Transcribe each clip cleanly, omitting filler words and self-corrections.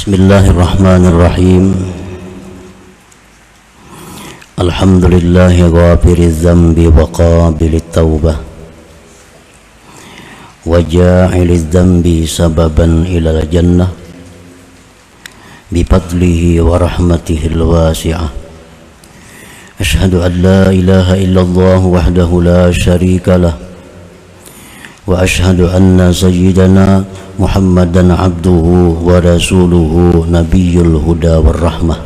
Bismillahirrahmanirrahim. Alhamdulillahi ghafiriz zambi wa qabilit taubah wa ja'iliz zambi sababan ilal jannah bifadlihi wa rahmatihil wasi'ah. Ashhadu an la ilaha illallah wahdahu la syarika lah wa ashhadu anna sayyidana Muhammadan abduhu wa rasuluhu nabiyyul huda war rahmah.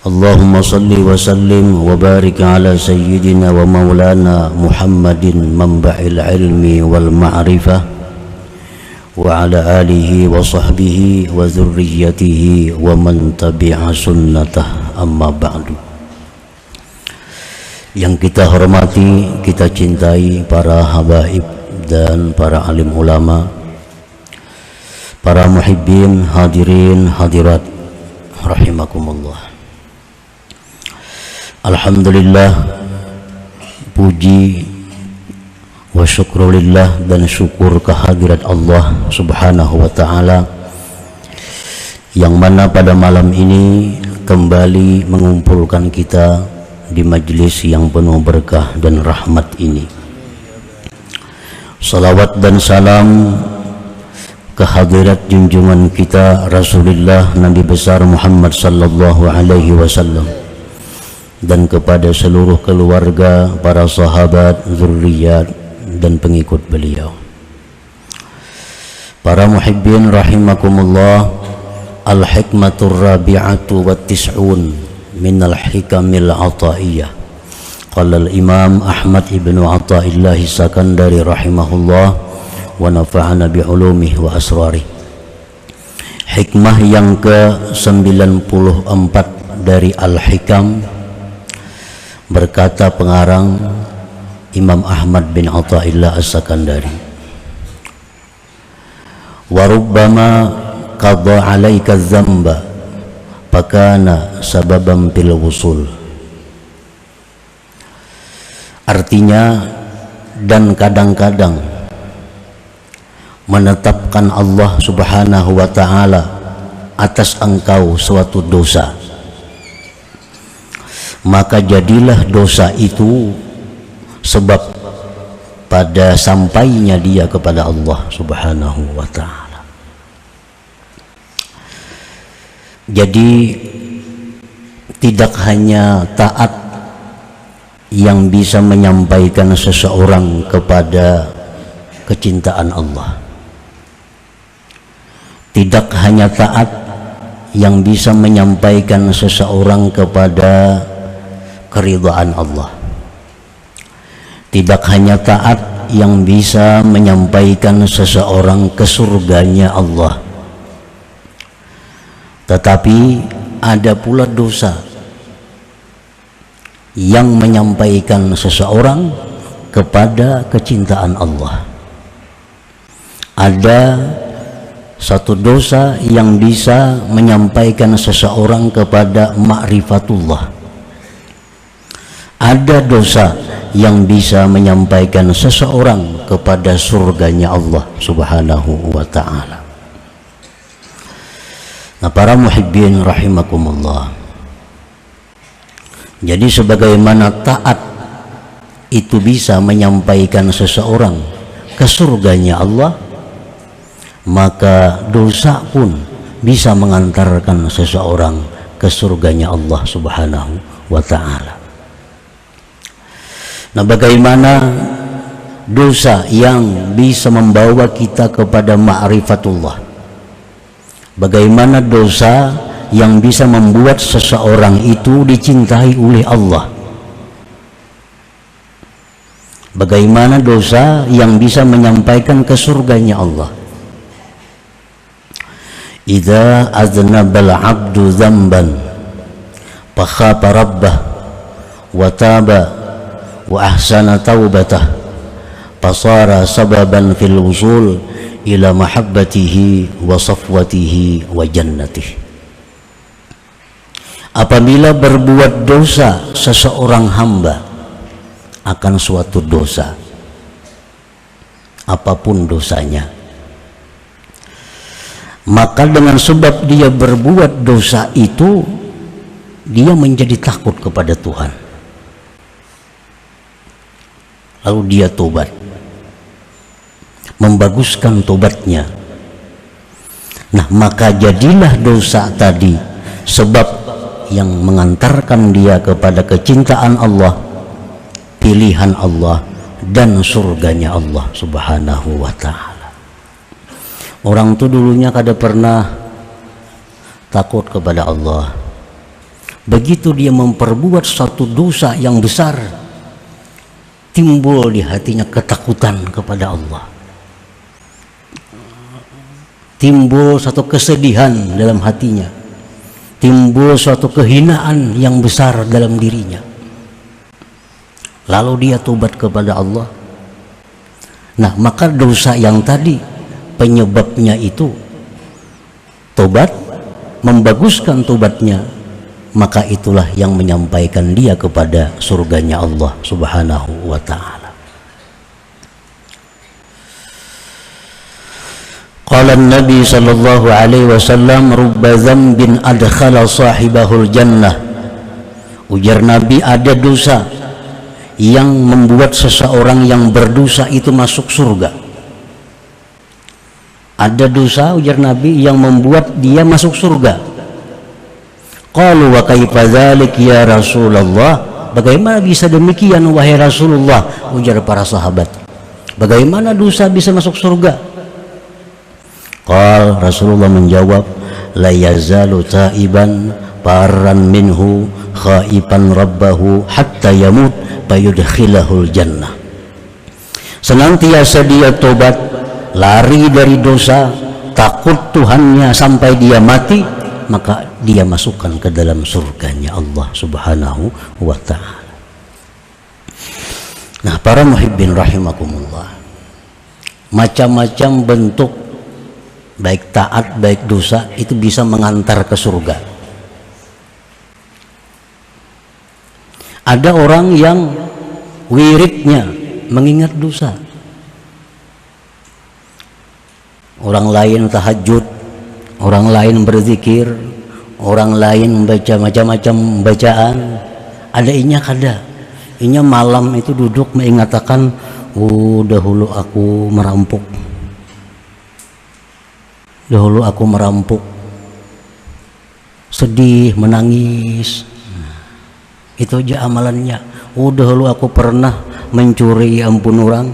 Allahumma salli wa sallim wa barik ala sayyidina wa maulana Muhammadin manba'il ilmi wal ma'rifah wa ala alihi wa sahbihi wa dhurriyyatihi wa man tabi'a sunnatah, amma ba'du. Yang kita hormati, kita cintai para habaib dan para alim ulama, para muhibbin, hadirin, hadirat rahimakumullah. Alhamdulillah, puji wa syukrulillah dan syukur kehadirat Allah subhanahu wa ta'ala, yang mana pada malam ini kembali mengumpulkan kita di majlis yang penuh berkah dan rahmat ini. Salawat dan salam kehadirat junjungan kita Rasulullah Nabi besar Muhammad sallallahu alaihi wasallam, dan kepada seluruh keluarga, para sahabat, zurriyat dan pengikut beliau. Para muhibbin rahimakumullah, al-hikmatur rabi'atu wa tis'un minal hikamil ataiyah. Qala al-imam Ahmad ibn Athaillah Sakandari rahimahullah wa nafa'ana bi'ulumihi wa asrarih. Hikmah yang ke-94 dari Al-Hikam, berkata pengarang Imam Ahmad bin Athaillah As-Sakandari, wa rubbama qadha 'alaika dzamba fakana sababan fil wusul. Artinya, dan kadang-kadang menetapkan Allah subhanahu wa ta'ala atas engkau suatu dosa, maka jadilah dosa itu sebab pada sampainya dia kepada Allah subhanahu wa ta'ala. Jadi tidak hanya taat yang bisa menyampaikan seseorang kepada kecintaan Allah, tidak hanya taat yang bisa menyampaikan seseorang kepada keridhaan Allah, tidak hanya taat yang bisa menyampaikan seseorang ke surganya Allah, tetapi ada pula dosa yang menyampaikan seseorang kepada kecintaan Allah. Ada satu dosa yang bisa menyampaikan seseorang kepada ma'rifatullah. Ada dosa yang bisa menyampaikan seseorang kepada surganya Allah subhanahu wa ta'ala. Nah, para muhibbin rahimakumullah, jadi sebagaimana taat itu bisa menyampaikan seseorang ke surganya Allah, maka dosa pun bisa mengantarkan seseorang ke surganya Allah subhanahu wa ta'ala. Nah, bagaimana dosa yang bisa membawa kita kepada ma'rifatullah? Bagaimana dosa yang bisa membuat seseorang itu dicintai oleh Allah? Bagaimana dosa yang bisa menyampaikan ke surganya Allah? Idza aznabal 'abdu dzamban fakhafa rabbah wa taba wa ahsana taubatah fasara sababan fil wusul ila mahabbatihi wa safwatihi wa jannatihi. Apabila berbuat dosa seseorang hamba akan suatu dosa, apapun dosanya, maka dengan sebab dia berbuat dosa itu dia menjadi takut kepada Tuhan, lalu dia tobat, membaguskan tobatnya. Nah, maka jadilah dosa tadi sebab yang mengantarkan dia kepada kecintaan Allah, pilihan Allah, dan surganya Allah Subhanahu wa ta'ala. Orang tuh dulunya kada pernah takut kepada Allah. Begitu dia memperbuat suatu dosa yang besar, timbul di hatinya ketakutan kepada Allah, timbul suatu kesedihan dalam hatinya, timbul suatu kehinaan yang besar dalam dirinya. Lalu dia tobat kepada Allah. Nah, maka dosa yang tadi penyebabnya itu tobat, membaguskan tobatnya, maka itulah yang menyampaikan dia kepada surganya Allah Subhanahu wa ta'ala. Qala Nabi sallallahu alaihi wasallam, rubba dzambin adkhala sahibahul jannah. Ujar Nabi, ada dosa yang membuat seseorang yang berdosa itu masuk surga. Ada dosa, ujar Nabi, yang membuat dia masuk surga. Qalu wa kaifa dzalik ya Rasulullah? Bagaimana bisa demikian wahai Rasulullah? Ujar para sahabat. Bagaimana dosa bisa masuk surga? Qal, Rasulullah menjawab, la yazalu taiban parran minhu khaipan rabbahu hatta yamut fayudkhilahul jannah. Senantiasa dia tobat, lari dari dosa, takut Tuhannya sampai dia mati, maka dia masukkan ke dalam surganya Allah Subhanahu wa ta'ala. Nah, para muhibbin rahimakumullah, macam-macam bentuk baik taat baik dosa itu bisa mengantar ke surga. Ada orang yang wiridnya mengingat dosa, orang lain tahajud, orang lain berzikir, orang lain membaca macam-macam bacaan. Ada inya kada, inya malam itu duduk mengatakan, dahulu aku merampok, dahulu aku merampok, sedih, menangis. Itu aja amalannya. Dahulu aku pernah mencuri, ampun orang,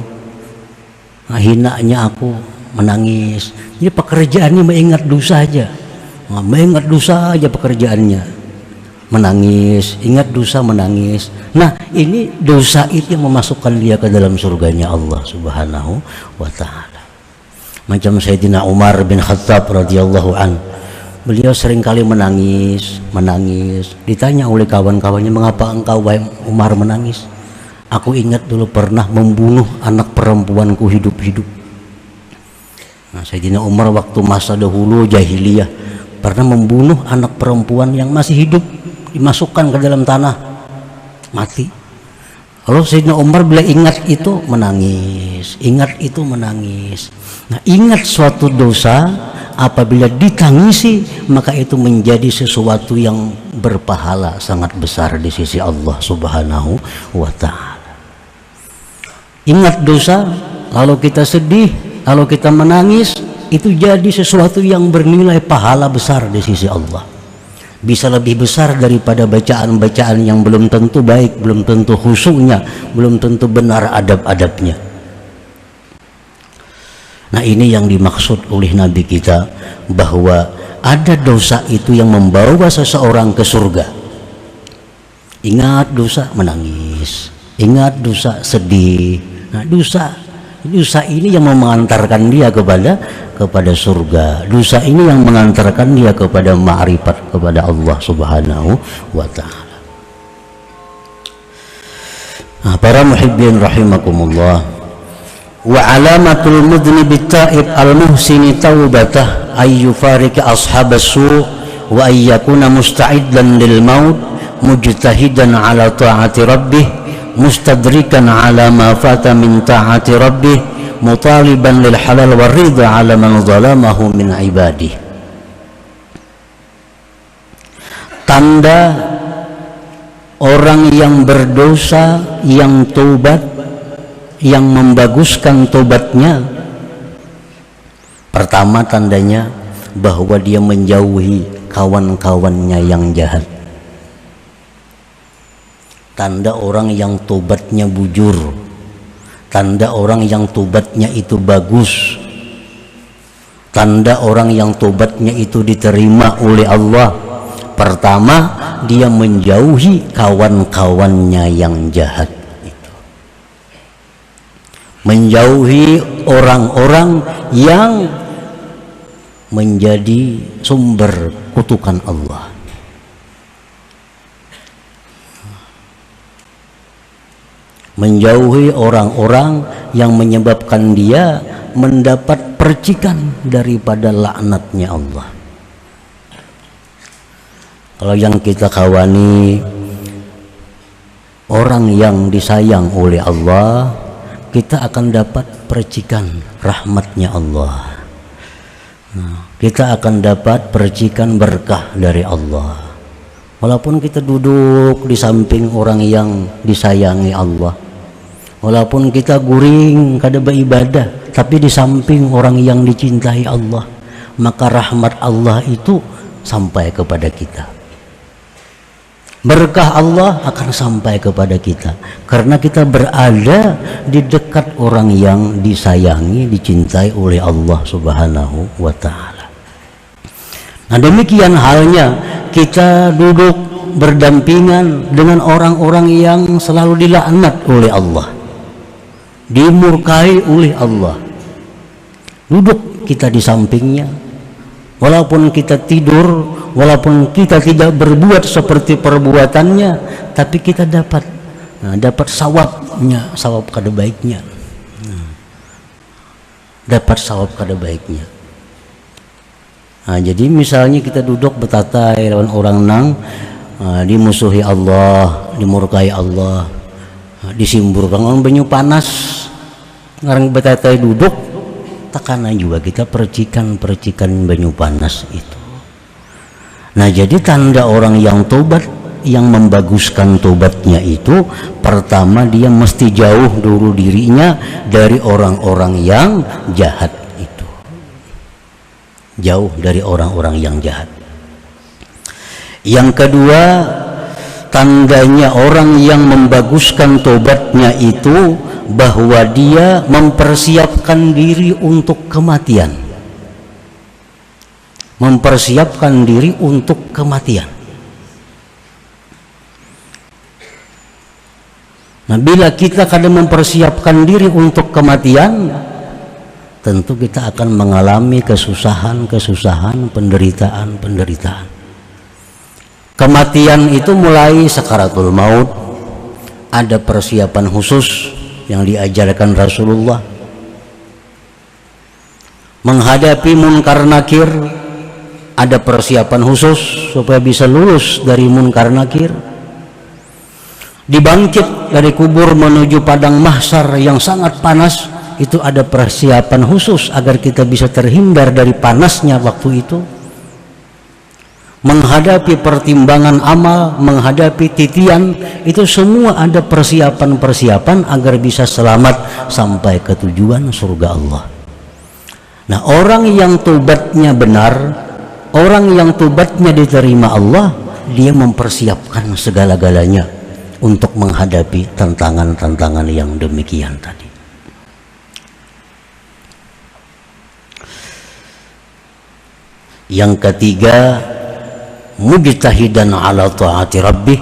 hinanya aku, menangis. Jadi pekerjaannya mengingat dosa aja, mengingat dosa aja pekerjaannya, menangis, ingat dosa, menangis. Nah, ini dosa itu yang memasukkan dia ke dalam surganya Allah Subhanahu wa ta'ala. Macam Sayyidina Umar bin Khattab radhiyallahu an, beliau seringkali menangis. Ditanya oleh kawan-kawannya, mengapa engkau wahai Umar menangis? Aku ingat dulu pernah membunuh anak perempuanku hidup-hidup. Nah, Sayyidina Umar waktu masa dahulu jahiliyah pernah membunuh anak perempuan yang masih hidup, dimasukkan ke dalam tanah, mati. Lalu Sayyidina Umar bila ingat itu menangis, ingat itu menangis. Nah, ingat suatu dosa apabila ditangisi, maka itu menjadi sesuatu yang berpahala sangat besar di sisi Allah Subhanahu wa ta'ala. Ingat dosa, lalu kita sedih, lalu kita menangis, itu jadi sesuatu yang bernilai pahala besar di sisi Allah. Bisa lebih besar daripada bacaan-bacaan yang belum tentu baik, belum tentu khusyuknya, belum tentu benar adab-adabnya. Nah, ini yang dimaksud oleh Nabi kita, bahwa ada dosa itu yang membawa seseorang ke surga. Ingat dosa, menangis. Ingat dosa, sedih. Nah, dosa ini yang mengantarkan dia kepada surga. Dosa ini yang mengantarkan dia kepada ma'rifat kepada Allah Subhanahu wa ta'ala. Nah, para muhibbin rahimakumullah, wa alamatul mudhnibit ta'ib al-muhsini taubatah ay yufarika ashabas su' wa ay yakuna musta'iddan lil maut mujtahidan ala ta'ati rabbih mustadrikan ala ma fata min ta'ati rabbih mutaliban lil halal war ridha ala man zalamahu min ibadih. tanda orang yang berdosa, yang taubat, yang membaguskan taubatnya. Pertama tandanya bahwa dia menjauhi kawan-kawannya yang jahat. Tanda orang yang taubatnya bujur, tanda orang yang taubatnya itu bagus, tanda orang yang taubatnya itu diterima oleh Allah. Pertama, dia menjauhi kawan-kawannya yang jahat itu. Menjauhi orang-orang yang menjadi sumber kutukan Allah. Menjauhi orang-orang yang menyebabkan dia mendapat percikan daripada laknatnya Allah. Kalau yang kita kawani orang yang disayang oleh Allah, kita akan dapat percikan rahmatnya Allah. Kita akan dapat percikan berkah dari Allah. Walaupun kita duduk di samping orang yang disayangi Allah, walaupun kita guring kada beribadah, tapi di samping orang yang dicintai Allah, maka rahmat Allah itu sampai kepada kita. Berkah Allah akan sampai kepada kita karena kita berada di dekat orang yang disayangi, dicintai oleh Allah Subhanahu wa ta'ala. Nah, demikian halnya kita duduk berdampingan dengan orang-orang yang selalu dilaknat oleh Allah, dimurkai oleh Allah. Duduk kita di sampingnya, walaupun kita tidur, walaupun kita tidak berbuat seperti perbuatannya, tapi kita dapat sawabnya, sawab kada baiknya. Dapat sawab kada baiknya. Nah, jadi misalnya kita duduk betatai lawan orang nang dimusuhi Allah, dimurkai Allah, disimburkan orang banyu panas, ngarang betatai duduk, tekanan juga kita percikan banyu panas itu. Nah, jadi tanda orang yang tobat, yang membaguskan tobatnya itu, pertama dia mesti jauh dulu dirinya dari orang-orang yang jahat itu. Jauh dari orang-orang yang jahat. Yang kedua, tandanya orang yang membaguskan tobatnya itu bahwa dia mempersiapkan diri untuk kematian. Mempersiapkan diri untuk kematian. Nah, bila kita kadang mempersiapkan diri untuk kematian, tentu kita akan mengalami kesusahan, penderitaan. Kematian itu mulai sakaratul maut, ada persiapan khusus yang diajarkan Rasulullah. Menghadapi munkar nakir, ada persiapan khusus supaya bisa lulus dari munkar nakir. Dibangkit dari kubur menuju padang mahsyar yang sangat panas, itu ada persiapan khusus agar kita bisa terhindar dari panasnya waktu itu. Menghadapi pertimbangan amal, menghadapi titian, itu semua ada persiapan-persiapan agar bisa selamat sampai ke tujuan surga Allah. Nah, orang yang tobatnya benar, orang yang tobatnya diterima Allah, dia mempersiapkan segala-galanya untuk menghadapi tantangan-tantangan yang demikian tadi. Yang ketiga, mujtahidan ala ta'ati rabbih,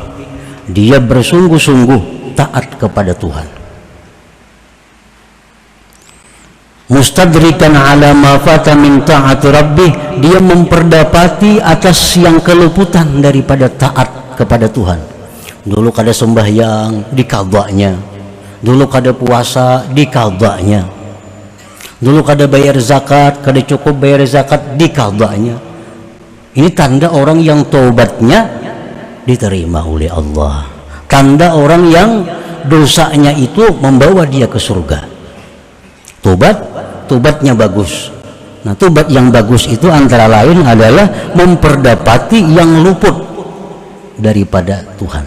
dia bersungguh-sungguh taat kepada Tuhan. Mustadrikan ala ma fata min ta'ati rabbih, dia memperdapati atas yang keluputan daripada taat kepada Tuhan. Dulu kada sembahyang, dikadanya. Dulu kada puasa, dikadanya. Dulu kada bayar zakat, kada cukup bayar zakat, dikadanya. Ini tanda orang yang taubatnya diterima oleh Allah. Tanda orang yang dosanya itu membawa dia ke surga. Tobatnya bagus. Nah, tobat yang bagus itu antara lain adalah memperdapati yang luput. daripada Tuhan.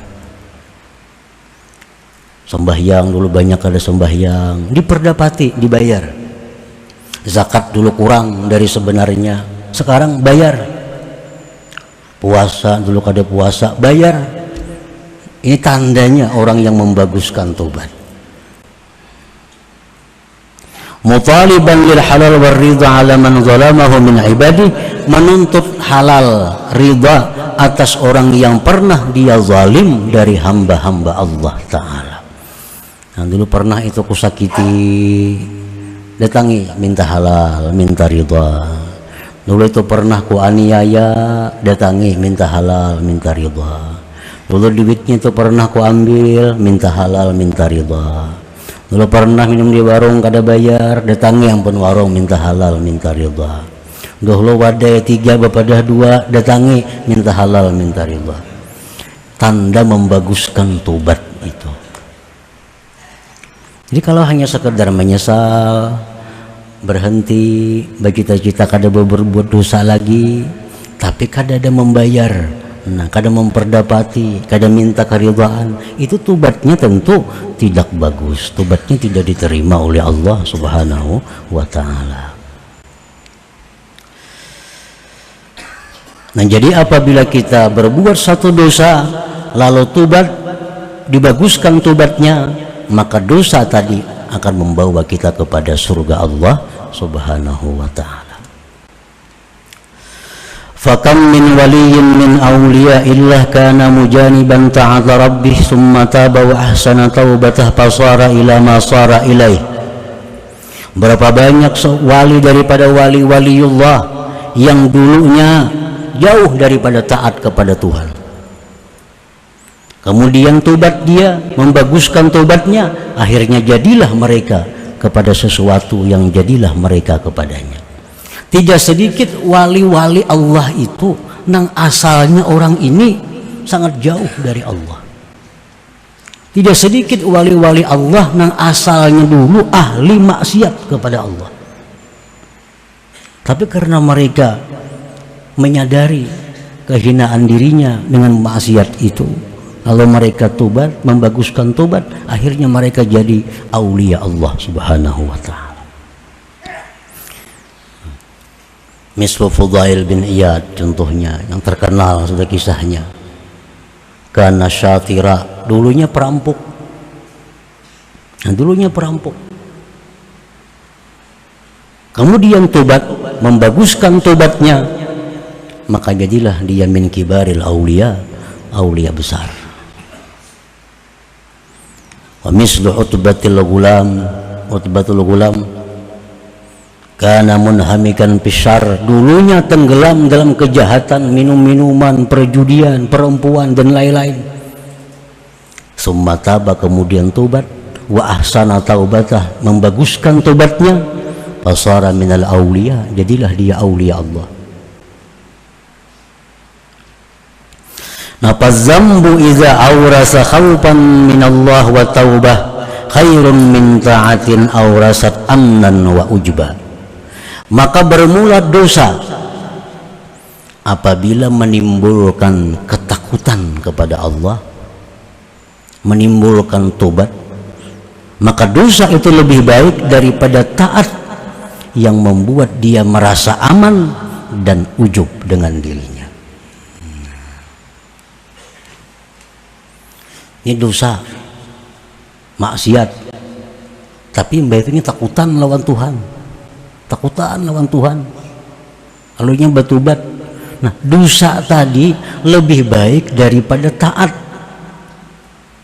Sembahyang dulu banyak ada sembahyang, diperdapati, dibayar. Zakat dulu kurang dari sebenarnya, sekarang bayar. Puasa dulu kada puasa, bayar. Ini tandanya orang yang membaguskan tobat. Mutaliban lil halal war ridha ala man zalamahu min ibadi, menuntut halal ridha atas orang yang pernah dia zalim dari hamba-hamba Allah Ta'ala. Nah, dulu pernah itu kusakiti, datangi minta halal, minta ridha. Dulu itu pernah ku aniaya, datangi minta halal, minta ridha. Dulu duitnya itu pernah ku ambil, minta halal, minta ridha. Dulu pernah minum di warung kada bayar, datangi ampun warung, minta halal, minta ridha. Dulu wadai 3 bapadah 2, datangi minta halal, minta ridha. Tanda membaguskan tobat itu. Jadi kalau hanya sekedar menyesal, berhenti, bercita-cita kada berbuat dosa lagi, tapi kada ada membayar, nah kada memperdapati, kada minta keridhaan, itu tobatnya tentu tidak bagus, tobatnya tidak diterima oleh Allah Subhanahu wa Ta'ala. Nah, jadi apabila kita berbuat satu dosa lalu tobat, dibaguskan tobatnya, maka dosa tadi akan membawa kita kepada surga Allah Subhanahu wa Ta'ala. Fakam min waliyyin min awliya illah kana mujaniban ta'ala rabbih summa taba wa ahsana taubatah fasara ila ma sara ilaih. Berapa banyak wali daripada wali-waliullah yang dulunya jauh daripada taat kepada Tuhan, kemudian tobat dia, membaguskan tobatnya, akhirnya jadilah mereka kepada sesuatu yang jadilah mereka kepadanya. Tidak sedikit wali-wali Allah itu nang asalnya orang ini sangat jauh dari Allah. Tidak sedikit wali-wali Allah nang asalnya dulu ahli maksiat kepada Allah. Tapi karena mereka menyadari kehinaan dirinya dengan maksiat itu, lalu mereka tobat, membaguskan tobat, akhirnya mereka jadi aulia Allah Subhanahu wa Ta'ala. Mislu Fudail bin Iyad contohnya yang terkenal sudah kisahnya. Karena syatira, dulunya perampok. Nah, dulunya perampok. Kemudian tobat, membaguskan tobatnya, maka jadilah dia min kibaril aulia, aulia besar. Wa mislu utbatul gulam kana munhamikan pisar, dulunya tenggelam dalam kejahatan, minum-minuman, perjudian, perempuan dan lain-lain. Summa taba, kemudian tobat, wa ahsana taubatah, membaguskan tobatnya, fasara minal aulia, jadilah dia aulia Allah. Nafaz zambu iza awrasa khawfan minallah wa taubah khairun min ta'atin awrasat amnan wa ujbah. Maka bermula dosa apabila menimbulkan ketakutan kepada Allah, menimbulkan tobat, maka dosa itu lebih baik daripada taat yang membuat dia merasa aman dan ujub dengan dirinya. Ini dosa, maksiat, tapi mbak itu takutan lawan Tuhan, takutan lawan Tuhan, lalunya bertobat. Nah, dosa tadi lebih baik daripada taat,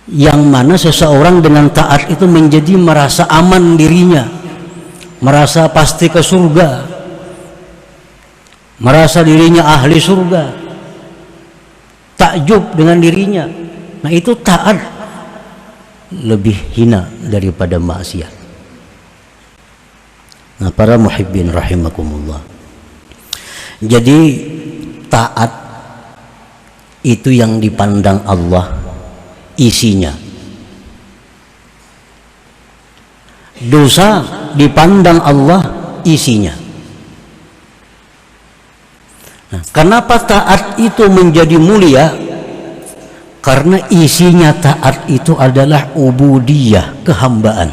yang mana seseorang dengan taat itu menjadi merasa aman dirinya, merasa pasti ke surga, merasa dirinya ahli surga, takjub dengan dirinya. Nah, itu taat lebih hina daripada maksiat. Nah, para muhibbin rahimakumullah, jadi taat itu yang dipandang Allah isinya, dosa dipandang Allah isinya. Nah, kenapa taat itu menjadi mulia? Karena isinya taat itu adalah ubudiyah, kehambaan.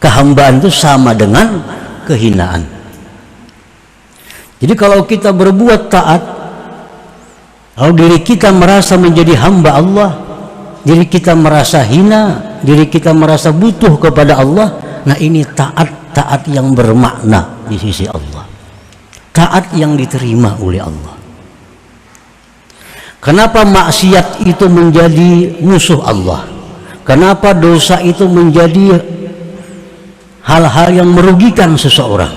Kehambaan itu sama dengan kehinaan. Jadi kalau kita berbuat taat, kalau diri kita merasa menjadi hamba Allah, diri kita merasa hina, diri kita merasa butuh kepada Allah, nah ini taat yang bermakna di sisi Allah, taat yang diterima oleh Allah. Kenapa maksiat itu menjadi musuh Allah? Kenapa dosa itu menjadi hal-hal yang merugikan seseorang?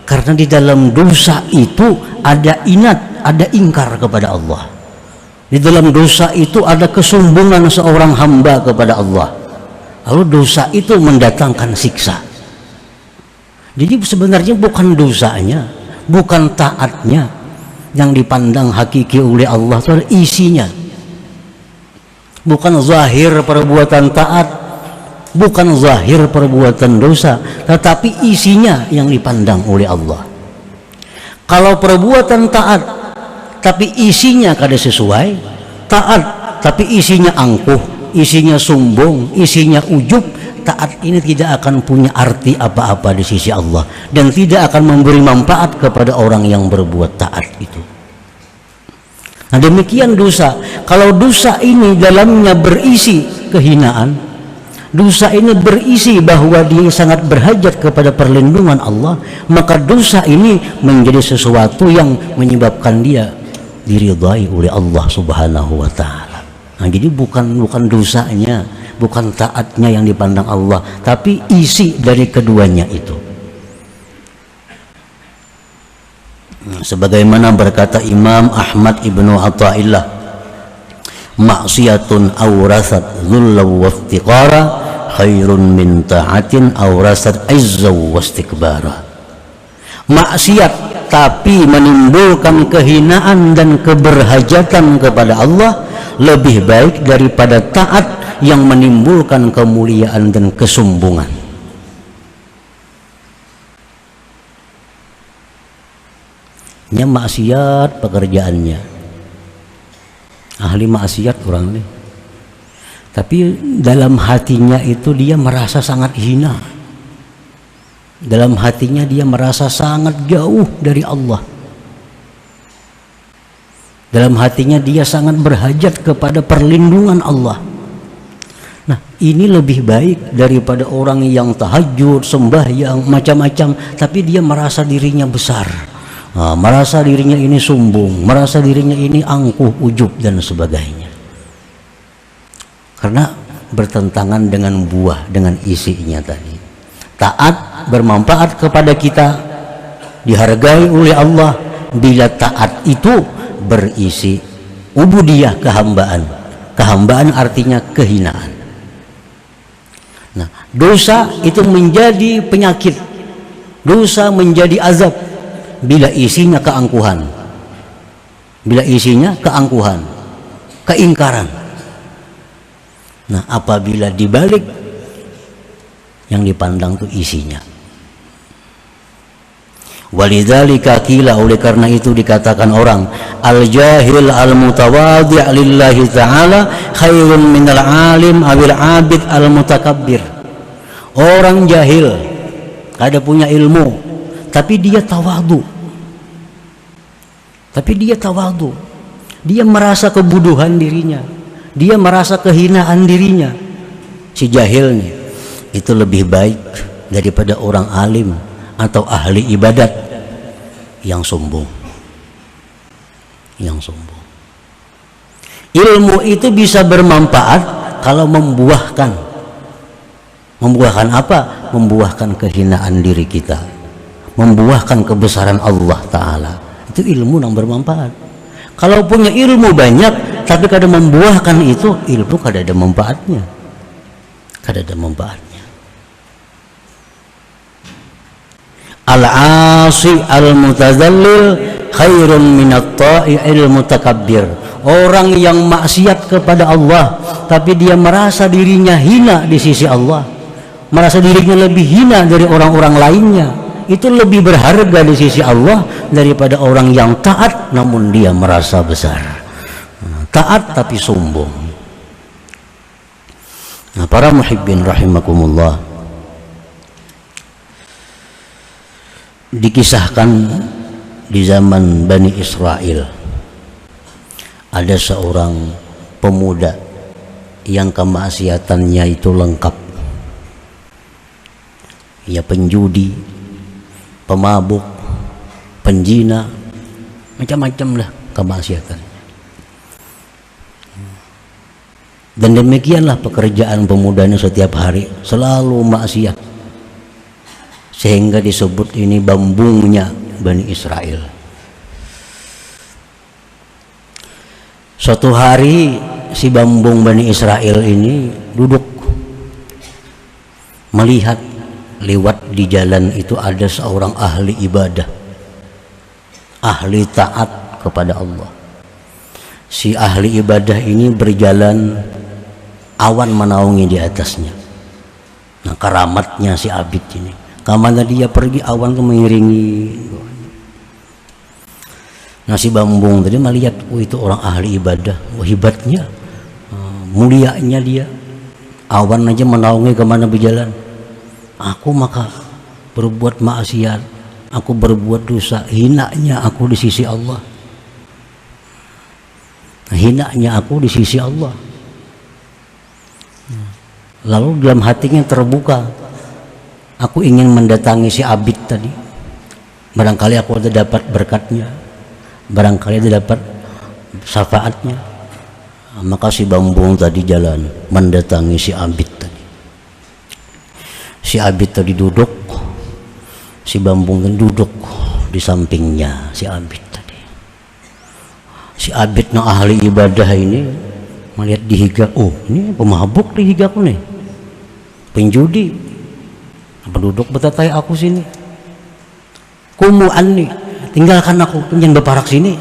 Karena di dalam dosa itu ada inat, ada ingkar kepada Allah. Di dalam dosa itu ada kesombongan seorang hamba kepada Allah. Lalu dosa itu mendatangkan siksa. Jadi sebenarnya bukan dosanya, bukan taatnya yang dipandang hakiki oleh Allah, itu adalah isinya. Bukan zahir perbuatan taat, bukan zahir perbuatan dosa, tetapi isinya yang dipandang oleh Allah. Kalau perbuatan taat tapi isinya kada sesuai, taat tapi isinya angkuh, isinya sombong, isinya ujub, taat ini tidak akan punya arti apa-apa di sisi Allah dan tidak akan memberi manfaat kepada orang yang berbuat taat itu. Nah demikian dosa. Kalau dosa ini dalamnya berisi kehinaan, dosa ini berisi bahwa dia sangat berhajat kepada perlindungan Allah, maka dosa ini menjadi sesuatu yang menyebabkan dia diridhai oleh Allah Subhanahu wa ta'ala. Nah jadi bukan dosanya, bukan taatnya yang dipandang Allah, tapi isi dari keduanya itu. Sebagaimana berkata Imam Ahmad ibnu Athaillah, maksiatun awrasat dhulla wa iftiqara khairun min ta'atin awrasat izza wa istikbara. Maksiat tapi menimbulkan kehinaan dan keberhajatan kepada Allah lebih baik daripada taat yang menimbulkan kemuliaan dan kesombongan. Ini maksiat pekerjaannya, ahli maksiat orang ini, tapi dalam hatinya itu dia merasa sangat hina, dalam hatinya dia merasa sangat jauh dari Allah, dalam hatinya dia sangat berhajat kepada perlindungan Allah. Nah ini lebih baik daripada orang yang tahajud, sembahyang, macam-macam, tapi dia merasa dirinya besar, merasa dirinya ini sombong, merasa dirinya ini angkuh, ujub dan sebagainya. Karena bertentangan dengan buah, dengan isinya tadi. Taat bermanfaat kepada kita, dihargai oleh Allah bila taat itu berisi ubudiyah, kehambaan. Kehambaan artinya kehinaan. Nah, dosa itu menjadi penyakit, dosa menjadi azab bila isinya keangkuhan, bila isinya keangkuhan, keingkaran. Nah apabila dibalik yang dipandang itu isinya, walidzalika qila, oleh karena itu dikatakan orang al-jahil al-mutawadhi' lillahi ta'ala khairun minal alim awil abid al-mutakabbir. Orang jahil, kada punya ilmu, tapi dia tawadu, dia merasa kebuduhan dirinya, dia merasa kehinaan dirinya. Si jahilnya itu lebih baik daripada orang alim atau ahli ibadat yang sombong. Ilmu itu bisa bermanfaat kalau membuahkan apa? Membuahkan kehinaan diri kita, membuahkan kebesaran Allah Ta'ala. Itu ilmu yang bermanfaat. Kalau punya ilmu banyak tapi kada membuahkan itu, ilmu kada ada manfaatnya, Al-asi al-mutazallil khairun minat ta'i'il mutakabbir. Orang yang maksiat kepada Allah tapi dia merasa dirinya hina di sisi Allah, merasa dirinya lebih hina dari orang-orang lainnya, itu lebih berharga di sisi Allah daripada orang yang taat namun dia merasa besar. taat tapi sombong. Nah, para muhibbin rahimakumullah, dikisahkan di zaman Bani Israel ada seorang pemuda yang kemaksiatannya itu lengkap. Ya, penjudi, pemabuk, penjina, macam-macam lah kemaksiatan. Dan demikianlah pekerjaan pemudanya setiap hari, selalu maksiat, sehingga disebut ini bambungnya Bani Israel. Suatu hari si bambung Bani Israel ini duduk melihat lewat di jalan itu ada seorang ahli ibadah, ahli taat kepada Allah. Si ahli ibadah ini berjalan, awan menaungi di atasnya. Nah, karamatnya si abid ini, kemana dia pergi awan itu mengiringi. Nah, si bambung tadi melihat, oh itu orang ahli ibadah, oh hebatnya, mulianya dia, awan aja menaungi kemana berjalan. Aku maka berbuat maksiat, aku berbuat dosa, hinanya aku di sisi Allah, hinanya aku di sisi Allah. Lalu dalam hatinya terbuka, aku ingin mendatangi si abid tadi, barangkali aku ada dapat berkatnya, barangkali ada dapat syafaatnya. Maka si bambung tadi jalan mendatangi si abid tadi. Si abid tadi duduk, si bambung tadi duduk di sampingnya si abid tadi. Si abid yang ahli ibadah ini melihat dihiga, oh ini pemabuk dihigaku nih, penjudi, penduduk betatai aku sini, kumu anni, tinggalkan aku, jangan berparak sini,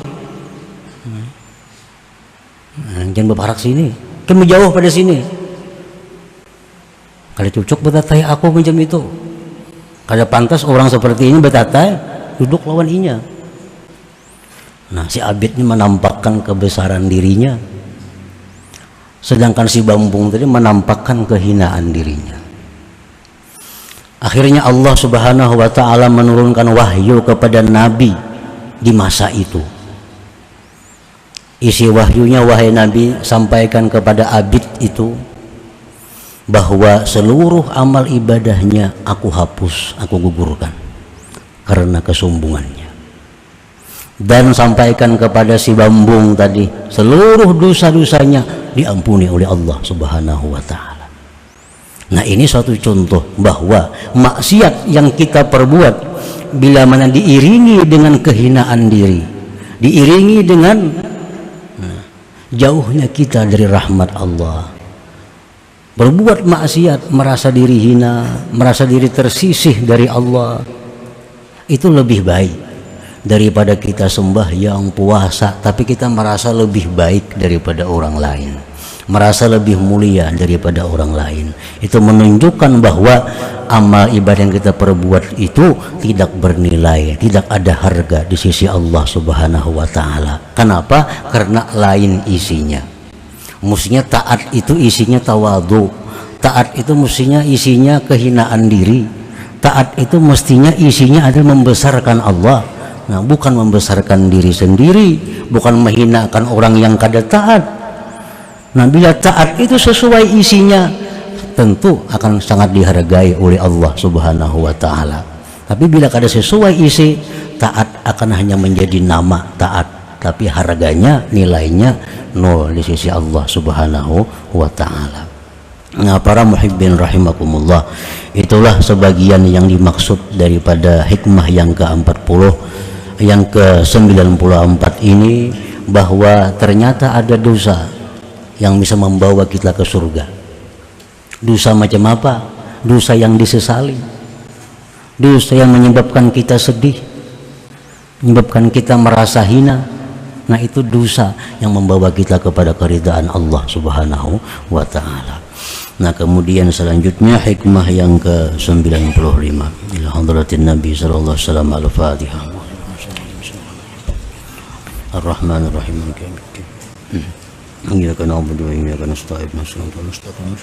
jangan berparak sini, kamu jauh pada sini. Kalau cocok betatai aku macam itu, kada pantas orang seperti ini betatai duduk lawan inya. Nah, si abid ini menampakkan kebesaran dirinya, sedangkan si bambung tadi menampakkan kehinaan dirinya. Akhirnya Allah Subhanahu wa ta'ala menurunkan wahyu kepada Nabi di masa itu. Isi wahyunya, wahai Nabi, sampaikan kepada abid itu bahwa seluruh amal ibadahnya aku hapus, aku gugurkan karena kesombongannya. Dan sampaikan kepada si bambung tadi, seluruh dosa-dosanya diampuni oleh Allah Subhanahu wa ta'ala. Nah, ini suatu contoh bahwa maksiat yang kita perbuat bila mana diiringi dengan kehinaan diri, diiringi dengan jauhnya kita dari rahmat Allah, berbuat maksiat, merasa diri hina, merasa diri tersisih dari Allah, itu lebih baik daripada kita sembahyang puasa tapi kita merasa lebih baik daripada orang lain, merasa lebih mulia daripada orang lain. Itu menunjukkan bahwa amal ibadah yang kita perbuat itu tidak bernilai, tidak ada harga di sisi Allah Subhanahu wa ta'ala. Kenapa? Karena lain isinya. Mestinya taat itu isinya tawadhu, taat itu mestinya isinya kehinaan diri, taat itu mestinya isinya adalah membesarkan Allah. Nah, bukan membesarkan diri sendiri, bukan menghinakan orang yang kada taat. Nah, bila taat itu sesuai isinya, tentu akan sangat dihargai oleh Allah Subhanahu wa ta'ala. Tapi bila kada sesuai isi, taat akan hanya menjadi nama taat, tapi harganya, nilainya nol di sisi Allah Subhanahu wa ta'ala. Nah, para muhibbin rahimakumullah, itulah sebagian yang dimaksud daripada hikmah yang ke-40, yang ke-94 ini, bahwa ternyata ada dosa yang bisa membawa kita ke surga. Dosa macam apa? Dosa yang disesali, dosa yang menyebabkan kita sedih, menyebabkan kita merasa hina. Nah, itu dosa yang membawa kita kepada keridhaan Allah Subhanahu wa ta'ala. Nah, kemudian selanjutnya hikmah yang ke-95 ila hadratin Nabi sallallahu alaihi wasallam. Al-Fatihah. Ar-Rahmanir Rahim. إياك نعبد وإياك نستعين صراط المستقيم